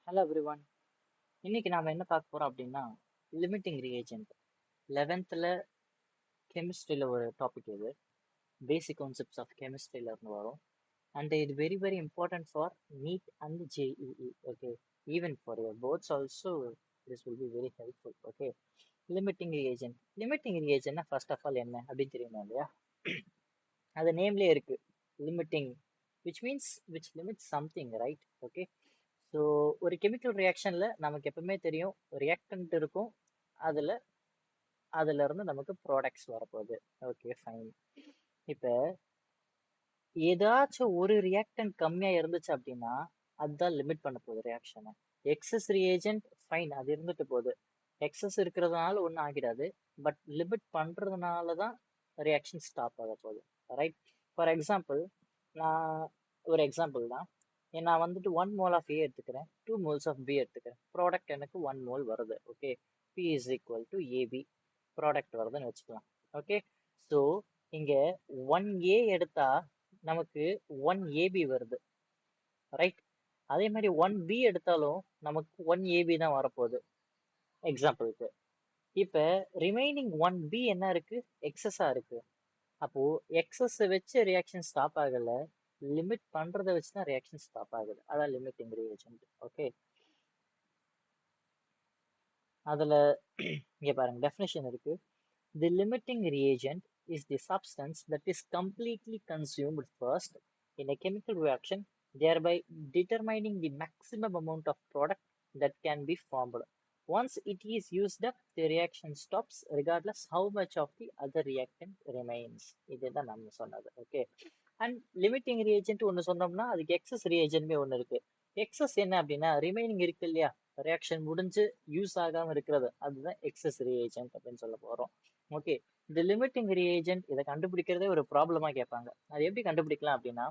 Hello everyone. இன்னைக்கு நாம என்ன பார்க்க போறோம் அப்படின்னா லிமிட்டிங் ரியேஜென்ட். 11th கெமிஸ்ட்ரியில ஒரு டாபிக் இது. பேசிக் கான்செப்ட்ஸ் ஆஃப் கெமிஸ்ட்ரியில இருந்து வரும். அண்ட் இது very very important for NEET and JEE. Okay, even for your boards also this will be very helpful. Okay, limiting reagent. Limiting ரியேஜென்ட்னா ஃபர்ஸ்ட் ஆஃப் ஆல் என்ன அப்படின்னு தெரியுமா இல்லையா? அது நேம்லயே இருக்கு, limiting, which limits something, right? Okay, so ஒரு chemical ரியாக்ஷன்ல நமக்கு எப்பவுமே தெரியும் ரியாக்டன்ட் இருக்கும், அதுல அதுல இருந்து நமக்கு ப்ராடக்ட்ஸ் வரப்போகுது. Okay fine. இப்ப ஏதாச்சும் ஒரு ரியாக்டன்ட் கம்மியா இருந்துச்சு அப்படின்னா அதுதான் லிமிட் பண்ண போகுது ரியாக்ஷனை. எக்ஸஸ் ரியேஜென்ட் ஃபைன், அது இருந்துட்டு போகுது. எக்ஸஸ் இருக்கிறதுனால ஒன்றும் ஆகிடாது, பட் லிமிட் பண்றதுனால தான் ரியாக்ஷன் ஸ்டாப் ஆக போகுது, ரைட்? ஃபார் எக்ஸாம்பிள், நான் ஒரு எக்ஸாம்பிள் தான். நான் வந்துட்டு 1 mole ஆஃப் ஏ எடுத்துக்கிறேன், 2 moles ஆஃப் பி எடுத்துக்கிறேன். ப்ராடக்ட் எனக்கு 1 mole வருது. Okay, B is equal to AB product வருதுன்னு வச்சுக்கலாம். ஓகே, ஸோ இங்க 1A எடுத்தா நமக்கு 1AB வருது, ரைட்? அதே மாதிரி 1B எடுத்தாலும் நமக்கு 1AB தான் வரப்போகுது எக்ஸாம்பிளுக்கு. இப்ப ரிமைனிங் 1B என்ன இருக்கு? எக்ஸஸா இருக்கு. அப்போ எக்ஸஸ் வச்சு ரியாக்ஷன் ஸ்டாப் ஆகல, லிமிட் பண்றதை வச்சு தான் ரியாக்ஷன் ஸ்டாப் ஆகுது. அதான் லிமிட்டிங் ரியேஜென்ட். ஓகே, அதுல இங்க பாருங்க டெஃபினேஷன் இருக்கு. The limiting reagent is the substance that is completely consumed first in a chemical reaction, thereby determining the maximum amount of product that can be formed. Once it is used up, the reaction stops regardless how much of the other reactant remains. இதுதான் நம்ம சொன்னது. Okay, and limiting reagent ஒன்று சொன்னோம்னா அதுக்கு excess ரியேஜென்ட்மே ஒன்று இருக்கு. Excess என்ன அப்படின்னா ரிமைனிங் இருக்கு இல்லையா, ரியாக்ஷன் முடிஞ்சு யூஸ் ஆகாம இருக்கிறது, அதுதான் எக்ஸஸ் ரியேஜென்ட் அப்படின்னு சொல்ல போறோம். ஓகே, இந்த லிமிட்டிங் ரியேஜென்ட் இதை கண்டுபிடிக்கிறதே ஒரு ப்ராப்ளமா கேட்பாங்க. அது எப்படி கண்டுபிடிக்கலாம் அப்படின்னா,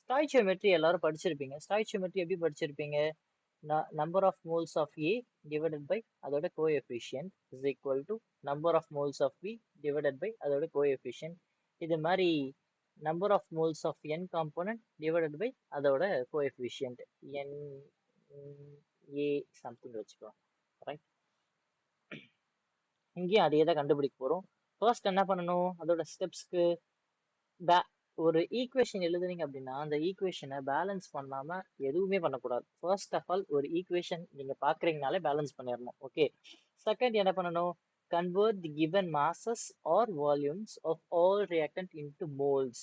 ஸ்டாய்ச்சியோமெட்ரி எல்லாரும் படிச்சிருப்பீங்க. ஸ்டாய்ச்சியோமெட்ரி எப்படி படிச்சிருப்பீங்க? Number of moles of A divided by அதோட coefficient is equal to number of moles of B divided by அதோட கோஎஃபிஷியன்ட். இது மாதிரி number of moles of N component divided by அதோட கோஎஃபிஷியன்ட் என் ஏ சம்திங் வச்சுக்கோ, right? இங்கேயும் அதே தான் கண்டுபிடிக்க போறோம். ஃபர்ஸ்ட் என்ன பண்ணணும், அதோட ஸ்டெப்ஸ்க்கு ஒரு ஈக்குவேஷன் எழுதுனீங்க அப்படின்னா அந்த ஈக்குவேஷனை பேலன்ஸ் பண்ணாம எதுவுமே பண்ணக்கூடாது. ஃபர்ஸ்ட் ஆஃப் ஆல் ஒரு ஈக்குவேஷன் நீங்க பாக்குறீங்கனாலே பேலன்ஸ் பண்ணிடணும். ஓகே, செகண்ட் என்ன பண்ணணும், convert the given masses or volumes of all reactant into moles.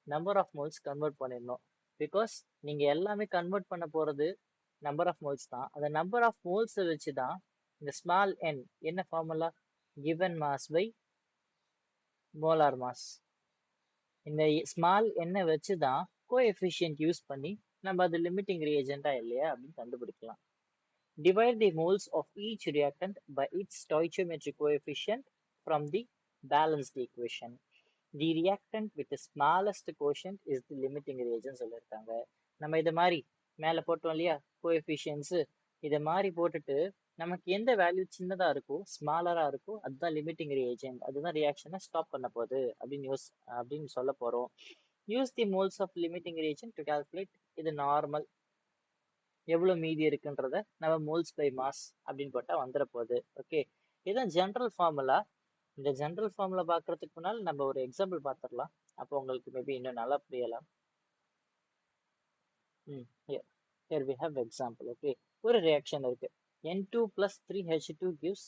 number of moles convert பண்ணிடணும். பிகாஸ் நீங்க எல்லாமே கன்வெர்ட் பண்ண போறது நம்பர் ஆஃப் மோல்ஸ் தான். அந்த நம்பர் ஆஃப் மோல்ஸை வச்சு தான் இந்த ஸ்மால் என் என்ன formula, given mass by molar mass. இந்த ஸ்மால் எண்ணை வச்சு தான் கோஎஃபிஷியன்ட் யூஸ் பண்ணி நம்ம அது லிமிட்டிங் ரியேஜென்ட்டா இல்லையா அப்படின்னு கண்டுபிடிக்கலாம். Divide the moles of each reactant by its stoichiometric coefficient from the balanced equation. The reactant with the smallest quotient is the limiting reagent சொல்லியிருக்காங்க. நம்ம இதை மாதிரி மேலே போட்டோம் இல்லையா கோஎஃபிஷியன்ஸ், இதை மாதிரி போட்டுட்டு நமக்கு எந்த வேல்யூ சின்னதா இருக்கோ ஸ்மாலரா இருக்கோ அதுதான் லிமிட்டிங் ரியேஜென்ட், அதுதான் ரியாக்ஷனை ஸ்டாப் பண்ண போகுது அப்படின்னு சொல்ல போறோம். Use the moles of limiting reagent to calculate. இது நார்மல், எவ்வளவு மீதி இருக்குன்றத நம்ம மோல்ஸ் பை மாஸ் அப்படின்னு போட்டா வந்துட போகுது. ஓகே, இதுதான் ஜென்ரல் ஃபார்முலா. இந்த ஜென்ரல் ஃபார்முலா பார்க்கறதுக்கு முன்னால் நம்ம ஒரு எக்ஸாம்பிள் பார்த்துடலாம், அப்போ உங்களுக்கு மேபி இன்னும் நல்லா புரியலாம். here we have example. Okay, ஒரு ரியாக்ஷன் இருக்கு, N2 plus 3H2 gives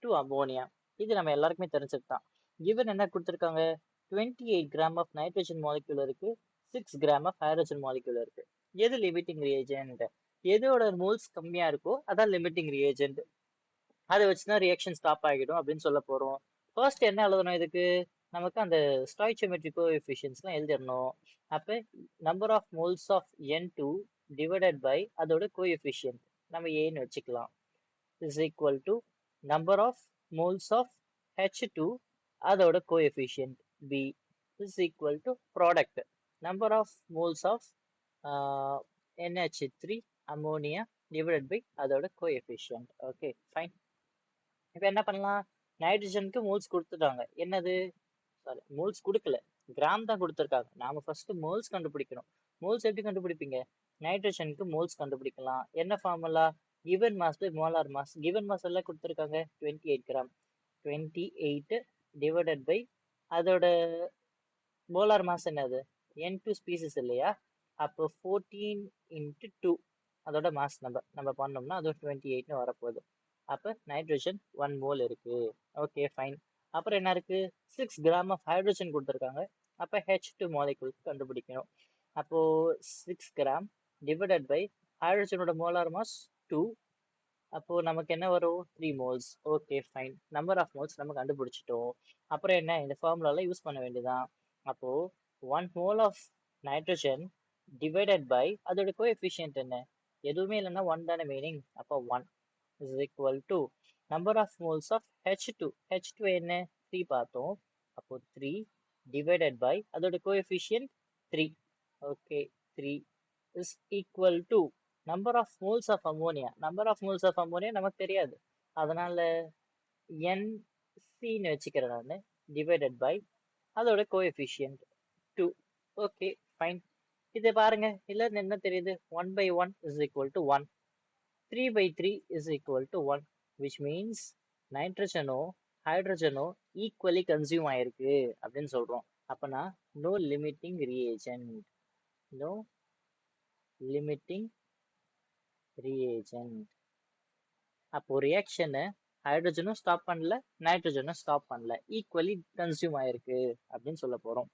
2 ammonia. இது நம்ம எல்லாருக்குமே தெரிஞ்சது தான். given என்ன கொடுத்துருக்காங்க, 28 கிராம் ஆஃப் நைட்ரஜன் மாலிக்யூல் இருக்கு, 6 கிராம் ஆஃப் ஹைட்ரஜன் மாலிக்யூல் இருக்கு. எது லிமிட்டிங் ரியேஜென்ட்? எதோட மோல்ஸ் கம்மியா இருக்கோ அதான் லிமிட்டிங் ரியேஜென்ட். அதை வச்சுதான் ரியாக்ஷன் ஸ்டாப் ஆகிடும் அப்படின்னு சொல்ல போறோம். ஃபர்ஸ்ட் என்ன எழுதணும், இதுக்கு நமக்கு அந்த ஸ்டாய்ச்சியோமெட்ரிக் கோஎஃபிஷியன்ட்ஸ்லாம் எழுதிடணும். அப்ப number of moles of N2 divided by அதோட கோஎஃபிஷியன்ட் நம்ம ஏன்னு வச்சுக்கலாம் is equal to number of moles of H2 அதோட coefficient B is equal to product number of moles of NH3 ammonia divided by அதோட coefficient. Okay fine. இப்போ என்ன பண்ணலாம், நைட்ரஜனுக்கு moles கொடுத்துட்டாங்க, என்னது சாரி மோல்ஸ் கொடுக்கல, கிராம் தான் கொடுத்துருக்காங்க. நாம ஃபர்ஸ்ட் மோல்ஸ் கண்டுபிடிக்கணும். மோல்ஸ் எப்படி கண்டுபிடிப்பீங்க, நைட்ரஜனுக்கு மோல்ஸ் கண்டுபிடிக்கலாம். என்ன formula, given mass by molar mass. Given mass எல்லாம் கொடுத்துருக்காங்க 28 கிராம். 28 டிவைடட் பை அதோட மோலார் மாஸ் என்னது? N2 ஸ்பீசிஸ் இல்லையா? அப்போ 14 இன்ட்டு 2 அதோட மாஸ் நம்ம பண்ணோம்னா அது 28ன்னு வரப்போகுது. அப்போ நைட்ரஜன் 1 மோல் இருக்கு. Okay fine. அப்புறம் என்ன இருக்கு? 6 கிராம் ஆஃப் ஹைட்ரஜன் கொடுத்துருக்காங்க. அப்போ H2 மாலிகுல்ஸ் கண்டுபிடிக்கணும். அப்போ 6 கிராம் டிவைடட் பை ஹைட்ரஜனோட மோலார் மாஸ் 2. அப்போ நமக்கு என்ன வரும்? 3 moles. Okay fine. Number of moles நம்ம கண்டுபிடிச்சிட்டோம். அப்புறம் என்ன? இந்த ஃபார்முலால யூஸ் பண்ண வேண்டியதான். அப்போ 1 mole of nitrogen divided by அதோட கோஎஃபிஷியன்ட் என்ன? எதுவுமே இல்லைன்னா 1 தானே மீனிங். அப்போ 1 is equal to number of moles of H2. H2 என்ன? 3 பார்த்தோம். அப்போ 3 டிவைடட் பை அதோட coefficient 3. Okay 3 is equal to number of moles of ammonia. Number of moles of ammonia நமக்கு தெரியாது, அதனால NCன்னு வச்சுக்கிறேன் நான். டிவைடட் பை அதோட கோஎஃபிஷியன்ட் 2. Okay fine. இதை பாருங்க, இல்ல என்ன தெரியுது? 1/1 is equal to 1. 3/3 is equal to 1, which means நைட்ரஜனோ ஹைட்ரஜனோ ஈக்குவலி கன்சியூம் ஆயிருக்கு அப்படின்னு சொல்றோம். அப்பனா no limiting reagent. No limiting reagent. அப்போ ரியாக்ஷனை ஹைட்ரஜனும் ஸ்டாப் பண்ணல, நைட்ரஜனும் ஸ்டாப் பண்ணல, ஈக்குவலி கன்சியூம் ஆயிருக்கு அப்படின்னு சொல்ல போறோம்.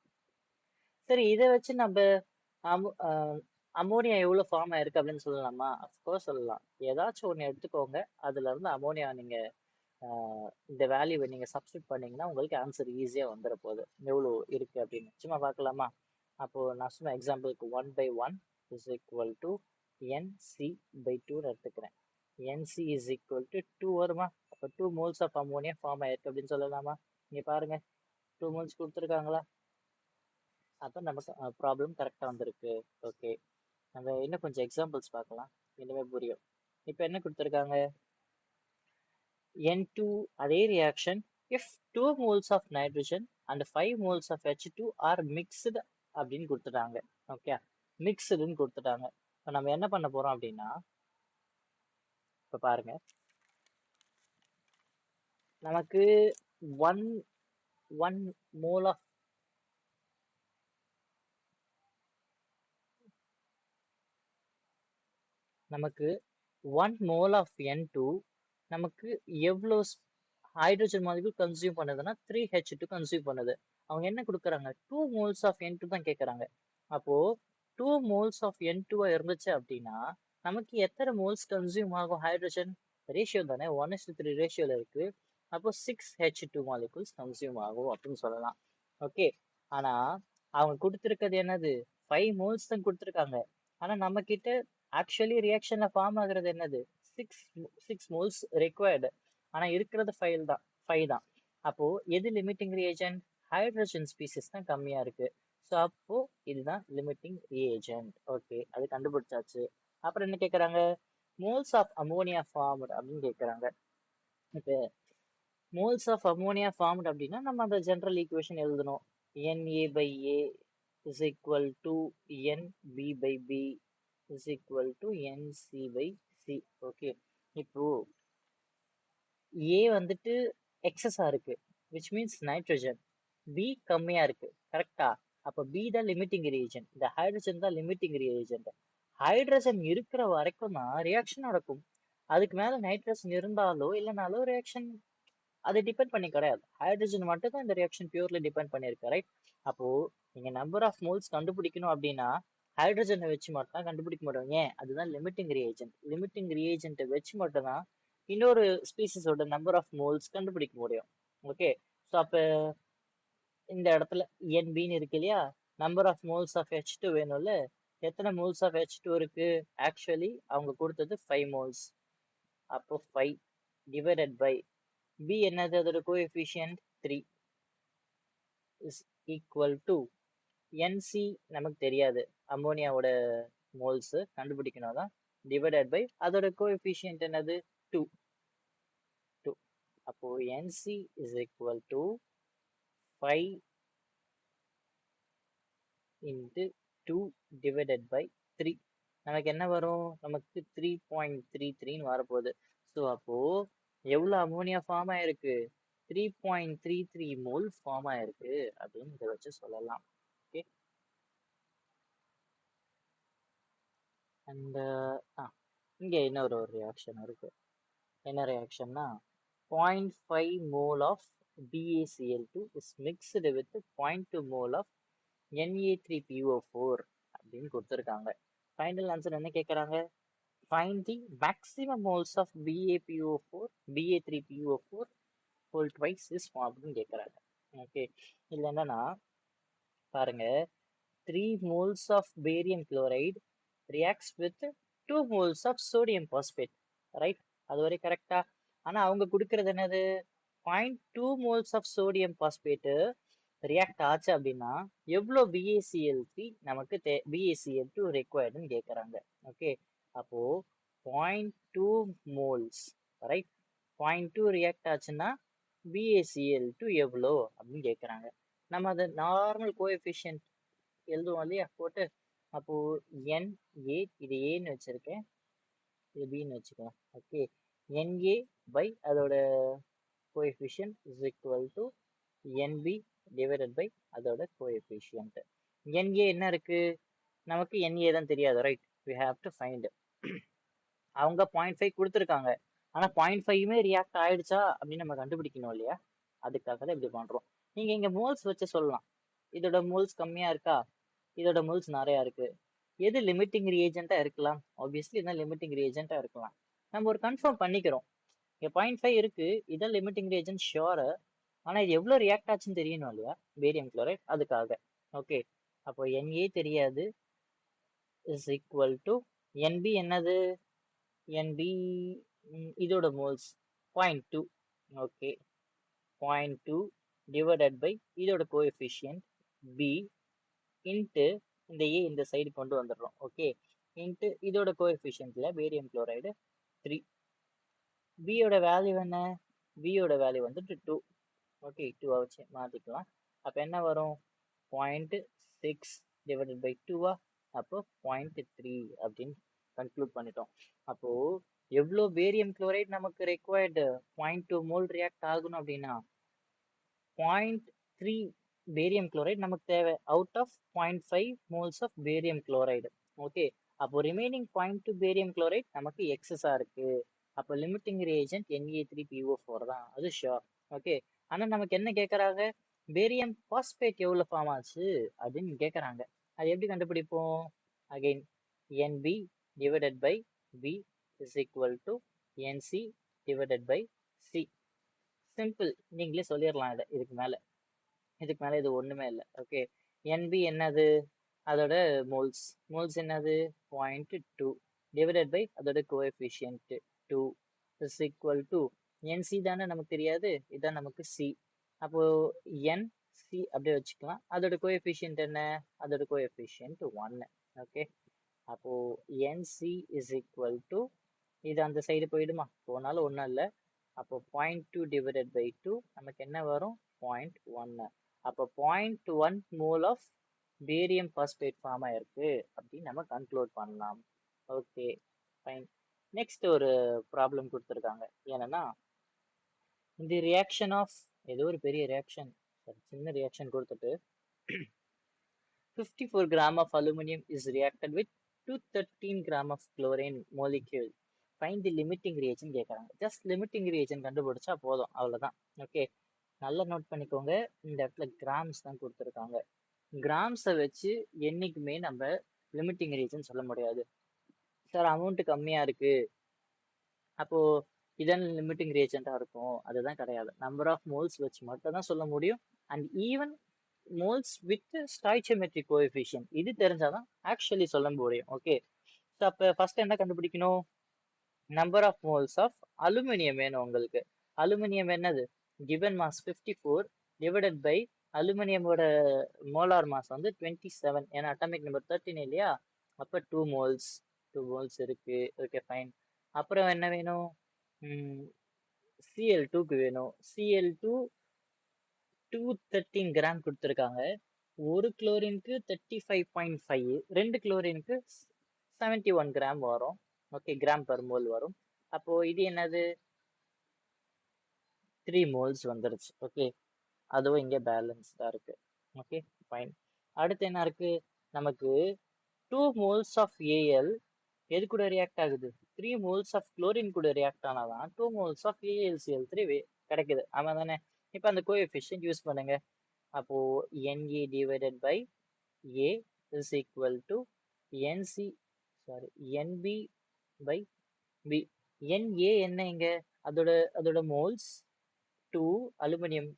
சரி, இதை வச்சு நம்ம அமோனியா எவ்வளவு ஃபார்ம் ஆயிருக்கு அப்படின்னு சொல்லலாமா? அஃப்கோர்ஸ் சொல்லலாம். ஏதாச்சும் ஒன்று எடுத்துக்கோங்க, அதுல இருந்து அமோனியா நீங்க இந்த வேல்யூவை நீங்க சப்ஸ்டியூட் பண்ணீங்கன்னா உங்களுக்கு ஆன்சர் ஈஸியா வந்துட போகுது எவ்வளோ இருக்கு அப்படின்னு. சும்மா பார்க்கலாமா? அப்போ நான் சும்மா எக்ஸாம்பிளுக்கு 1/1 இஸ் ஈக்குவல் டு NC/2 எடுத்துக்கிறேன். NC இஸ் ஈக்குவல் டு 2 வருமா? அப்போ 2 மோல்ஸ் ஆஃப் அமோனியா ஃபார்ம் ஆயிருக்கு அப்படின்னு சொல்லலாமா? இங்க பாருங்க, 2 மோல்ஸ் கொடுத்துருக்காங்களா? அப்போ நமக்கு ப்ராப்ளம் கரெக்டாக வந்திருக்கு. ஓகே, நம்ம இன்னும் கொஞ்சம் எக்ஸாம்பிள்ஸ் பார்க்கலாம், இனிமே புரியும். இப்போ என்ன கொடுத்துருக்காங்க? N2 அதே reaction if 2 moles of nitrogen and 5 moles of H2 are mixed அப்படின்னு கொடுத்துட்டாங்க. ஓகே, மிக்ஸ்டுன்னு கொடுத்துட்டாங்க. இப்போ நம்ம என்ன பண்ண போறோம் அப்படின்னா, இப்போ பாருங்க, நமக்கு 1 மோல் ஆஃப் நமக்கு 1 மோல் ஆஃப் N2 நமக்கு எவ்வளோ ஹைட்ரஜன் மாலிகுல் கன்சியூம் பண்ணுதுன்னா 3H2 கன்சியூம் பண்ணுது. அவங்க என்ன கொடுக்குறாங்க? 2 மோல்ஸ் ஆஃப் N2 தான் கேட்குறாங்க. அப்போ 2 மோல்ஸ் ஆஃப் N2 இருந்துச்சு அப்படின்னா நமக்கு எத்தனை மோல்ஸ் கன்சியூம் ஆகும்? ஹைட்ரஜன் ரேஷியோ தானே, 1:3 ரேஷியோல இருக்கு. அப்போ 6H2 மாலிகுல்ஸ் கன்சியூம் ஆகும் அப்படின்னு சொல்லலாம். ஓகே, ஆனா அவங்க கொடுத்துருக்கிறது என்னது? 5 மோல்ஸ் தான் கொடுத்துருக்காங்க. ஆனா நம்ம கிட்ட ஆக்சுவலி ரியாக்ஷன்ல ஃபார்ம் ஆகுறது என்னது? 6 மோல்ஸ் ரெக்வயர்டு. ஆனா இருக்கிறது 5 தான். அப்போ எது லிமிட்டிங் ரியேஜென்ட்? ஹைட்ரஜன் ஸ்பீசிஸ் தான் கம்மியா இருக்கு. ஸோ அப்போ இதுதான் லிமிட்டிங் ரியேஜென்ட். ஓகே, அது கண்டுபிடிச்சாச்சு. அப்புறம் என்ன கேட்குறாங்க? மோல்ஸ் ஆஃப் அமோனியா ஃபார்ம்டு அப்படின்னு கேட்குறாங்க. இப்போ மோல்ஸ் ஆஃப் அமோனியா ஃபார்ம்டு அப்படின்னா நம்ம அந்த ஜென்ரல் ஈக்குவேஷன் எழுதணும். Na/A is equal to NB/B is equal to NC/C. Okay, இப்போ ஏ வந்துட்டு எக்ஸஸா இருக்கு, விச் மீன்ஸ் நைட்ரஜன். பி கம்மியா இருக்கு, கரெக்டா? அப்ப பி தான் லிமிட்டிங் ரியேஜென்ட், இந்த ஹைட்ரஜன் தான் லிமிட்டிங் ரியேஜென்ட். ஹைட்ரஜன் இருக்கிற வரைக்கும் தான் ரியாக்ஷன் நடக்கும். அதுக்கு மேல நைட்ரஜன் இருந்தாலோ இல்லைனாலோ ரியாக்ஷன் அது டிபெண்ட் பண்ணி கிடையாது. ஹைட்ரஜன் மட்டும் தான் இந்த ரியாக்ஷன் பியூர்லி டிபெண்ட் பண்ணிருக்கு, ரைட்? அப்போ நீங்க நம்பர் ஆஃப் மோல்ஸ் கண்டுபிடிக்கணும் அப்படின்னா ஹைட்ரஜனை வச்சு மட்டும் தான் கண்டுபிடிக்க முடியும். ஏன்? அதுதான் லிமிட்டிங் ரியேஜென்ட். லிமிட்டிங் ரியேஜென்ட்டை வச்சு மட்டும் தான் இன்னொரு ஸ்பீசிஸோட நம்பர் ஆஃப் மோல்ஸ் கண்டுபிடிக்க முடியும். ஓகே, ஸோ அப்போ இந்த இடத்துல NBன்னு இருக்கு இல்லையா, number of moles of H2 வேணும்ல. எத்தனை மோல்ஸ் ஆஃப் H2 இருக்கு? ஆக்சுவலி அவங்க கொடுத்தது 5 மோல்ஸ். அப்போ 5 டிவைடட் பை B என்னது? அதோட coefficient 3 is equal to NC நமக்கு தெரியாது, அமோனியாவோட மோல்ஸ் கண்டுபிடிக்கணும் தான், டிவைடட் பை அதோட கோஎஃபிஷியன்ட் என்னது? 2. அப்போ NC is equal to 5 into 2 divided by 3. நமக்கு என்ன வரும்? நமக்கு 3.33ன்னு வரப்போகுது. ஸோ அப்போ எவ்வளோ அமோனியா ஃபார்ம் ஆயிருக்கு? 3.33 மோல் ஃபார்ம் ஆயிருக்கு அப்படின்னு இதை வச்சு சொல்லலாம். ஓகே. அண்ட் இங்கே இன்னொரு ரியாக்ஷன் இருக்கு. என்ன ரியாக்ஷன்னா 0.5 mole of BaCl2 is mixed with 0.2 mole of Na3PO4 அப்படின்னு கொடுத்துருக்காங்க. ஃபைனல் ஆன்சர் என்ன கேட்குறாங்க? Find the maximum moles of BaPO4, Ba3PO4 whole twice is formed அப்படின்னு கேட்குறாங்க. ஓகே, இதில் என்னன்னா பாருங்க, 3 moles of barium chloride reacts with 2 moles of sodium phosphate, right? அது வரை கரெக்டா? ஆனால் அவங்க கொடுக்கறது என்னது? 0.2 moles of sodium phosphate react ஆச்சு அப்படின்னா எவ்வளோ BaCl3 நமக்கு BaCl2 ரெக்வயர்டுன்னு கேட்குறாங்க. ஓகே, அப்போ 0.2 மோல்ஸ், ரைட்? 0.2 ரியாக்ட் ஆச்சுன்னா BaCl2 எவ்வளோ அப்படின்னு கேட்குறாங்க. நம்ம அதை நார்மல் கோஎஃபிஷியன்ட் எழுதுவோம் இல்லையா போட்டு. அப்போ NA, இது ஏன்னு வச்சிருக்கேன், இது பின்னு வச்சுக்கலாம். ஓகே, NA பை அதோட coefficient is equal to NB divided by அதோட கோஎஃபிஷியன்ட். NA என்ன இருக்கு? நமக்கு NA தான் தெரியாது, right? we have to find. அவங்க 0.5 கொடுத்துருக்காங்க, ஆனால் 0.5மே ரியாக்ட் ஆயிடுச்சா அப்படின்னு நம்ம கண்டுபிடிக்கணும் இல்லையா? அதுக்காக தான் இப்படி பண்ணுறோம். நீங்கள் இங்கே மோல்ஸ் வச்சு சொல்லலாம். இதோட மோல்ஸ் கம்மியாக இருக்கா, இதோட மோல்ஸ் நிறையா இருக்கு. எது லிமிட்டிங் ரியேஜென்ட்டாக இருக்கலாம்? ஆப்வியஸ்லி இதான் லிமிட்டிங் ரியேஜென்ட்டாக இருக்கலாம். நம்ம ஒரு கன்ஃபார்ம் பண்ணிக்கிறோம், இங்கே 0.5 இருக்கு, இதான் லிமிட்டிங் ரியேஜென்ட் ஷியோரு. ஆனால் இது எவ்வளோ ரியாக்ட் ஆச்சுன்னு தெரியணும் இல்லையா? பேரியம் குளோரைட், அதுக்காக. ஓகே, அப்போ NA தெரியாது, இஸ் ஈக்குவல் டு NB என்னது? NB இதோட மோல்ஸ் 0.2. ஓகே, 0.2 டிவைடட் பை இதோட கோஎஃபிஷியன்ட் B இன்ட்டு இந்த A இந்த சைடு கொண்டு வந்துடுறோம். ஓகே, இன்ட்டு இதோட கோஎஃபிஷியன்ட்ல பேரியம் குளோரைடு 3. பியோட வேல்யூ என்ன? பியோட வேல்யூ வந்துட்டு 2. ஓகே, 2 வச்சு மாற்றிக்கலாம். அப்போ என்ன வரும்? 0.6 டிவைடட் பை 2. அப்போ 0.3 அப்படின்னு கன்க்ளூட் பண்ணிட்டோம். அப்போ எவ்வளோ பேரியம் குளோரைட் நமக்கு ரெக்வயர்டு? 0.2 மோல் ரியாக்ட் ஆகணும் அப்படின்னா 0.3 பேரியம் குளோரைட் நமக்கு தேவை out of 0.5 moles of barium chloride. Okay, அப்போ ரிமைனிங் 0.2 பேரியம் குளோரைட் நமக்கு எக்ஸஸாக இருக்கு. அப்போ லிமிட்டிங் ரியேஜென்ட் Na3PO4 தான், அது ஷியோர். ஓகே, ஆனால் நமக்கு என்ன கேட்குறாங்க? பேரியம் பாஸ்பேட் எவ்வளோ ஃபார்ம் ஆச்சு அப்படின்னு கேட்குறாங்க. அது எப்படி கண்டுபிடிப்போம்? Again NB divided by B is equal to NC divided by C. Simple, நீங்களே சொல்லிடலாம். இதுக்கு மேலே இது ஒன்றுமே இல்லை. ஓகே, NB என்னது? அதோட மோல்ஸ் என்னது? 0.2 டிவைடட் பை அதோட coefficient 2 is equal to NC தானே நமக்கு தெரியாது, இதுதான் நமக்கு C. அப்போ NC அப்படியே வச்சுக்கலாம். அதோட கோஎஃபிஷியன்ட் என்ன? அதோட கோஎஃபிஷியன்ட் 1. ஓகே, அப்போ NC இஸ் ஈக்குவல் டு, இது அந்த சைடு போயிடுமா? போனாலும் ஒன்றும் இல்லை. அப்போ 0.2 டிவைடட் பை 2 நமக்கு என்ன வரும்? 0.1. அப்போ 0.1 mole of barium phosphate form ஆயிருக்கு அப்படின்னு நம்ம கன்க்ளூட் பண்ணலாம். Okay, fine. நெக்ஸ்ட் ஒரு ப்ராப்ளம் கொடுத்துருக்காங்க. என்னன்னா, இந்த ரியாக்ஷன் ஆஃப் ஏதோ ஒரு பெரிய ரியாக்ஷன், சின்ன ரியாக்ஷன் கொடுத்துட்டு 54 gram of aluminum is reacted with 213 gram of chlorine molecule. Find the limiting reagent கேட்குறாங்க. ஜஸ்ட் லிமிட்டிங் ரியேஜன் கண்டுபிடிச்சா போதும், அவ்வளோதான். ஓகே, நல்லா நோட் பண்ணிக்கோங்க, இந்த இடத்துல கிராம்ஸ் தான் கொடுத்துருக்காங்க. கிராம்ஸை வச்சு என்னைக்குமே நம்ம லிமிட்டிங் ரியேஜன் சொல்ல முடியாது. சார் அமௌண்ட் கம்மியாக இருக்கு, அப்போது இதன் லிமிட்டிங் ரியேஜென்ட்டாக இருக்கும், அதுதான் கிடையாது. நம்பர் ஆஃப் மோல்ஸ் வச்சு மட்டும் தான் சொல்ல முடியும். And even moles with stoichiometric coefficient இது தெரிஞ்சாதான் ஆக்சுவலி சொல்ல முடியும். ஓகே, ஸோ அப்போ ஃபர்ஸ்ட் என்ன கண்டுபிடிக்கணும்? Number of moles of aluminium வேணும் உங்களுக்கு. அலுமினியம் என்னது? கிவன் மாஸ் 54 டிவைடட் பை அலுமினியமோட மோலார் மாஸ் வந்து 27, ஏன்னா அட்டாமிக் நம்பர் 13 இல்லையா? அப்போ 2 மோல்ஸ் இருக்கு. Okay, fine. அப்புறம் என்ன வேணும்? Cl2க்கு வேணும். Cl2 213 கிராம் கொடுத்துருக்காங்க. ஒரு குளோரினுக்கு 35.5, 2 குளோரினுக்கு 71 கிராம் வரும். ஓகே, கிராம் பர் மோல் வரும். அப்போ இது என்னது, 3 மோல்ஸ் வந்துருச்சு. ஓகே, அதுவும் இங்கே பேலன்ஸ்டா இருக்கு. Okay, fine. அடுத்து என்ன இருக்கு, நமக்கு 2 moles ஆஃப் ஏஎல் எது கூட ரியாக்ட் ஆகுது, 3 moles ஆஃப் குளோரின் கூட ரியாக்ட் ஆனாதான் 2 moles ஆஃப் AlCl3 கிடைக்குது. ஆமா தானே? இப்போ அந்த கோஎஃபிஷியன்ட் யூஸ் பண்ணுங்க. அப்போ Na divided by A is equal to NB by B. Na என்ன இங்க, அதோட மோல்ஸ் 2, அலுமினியம்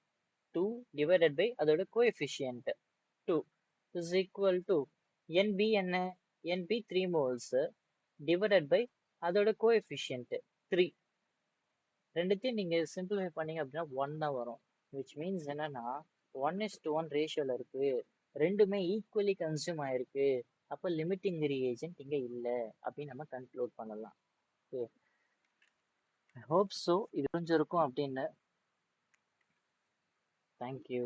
2 டிவைடட் பை அதோட coefficient 2 is equal to NB என்ன, NB 3 moles டிவைடட் பை அதோட கோஎஃபிஷியன்ட் 3. ரெண்டுத்தையும் நீங்க சிம்பிளிஃபை பண்ணீங்க அப்படின்னா 1 தான் வரும். விச் மீன்ஸ் என்னன்னா 1:1 ரேஷியோல இருக்கு, ரெண்டுமே ஈக்குவலி கன்சியூம் ஆயிருக்கு. அப்போ லிமிட்டிங் ரியேஜென்ட் இங்க இல்லை அப்படின்னு நம்ம கன்க்ளூட் பண்ணலாம். ஓகே, ஐ ஹோப் ஸோ இது புரிஞ்சிருக்கும் அப்படின்னு. தேங்க்யூ.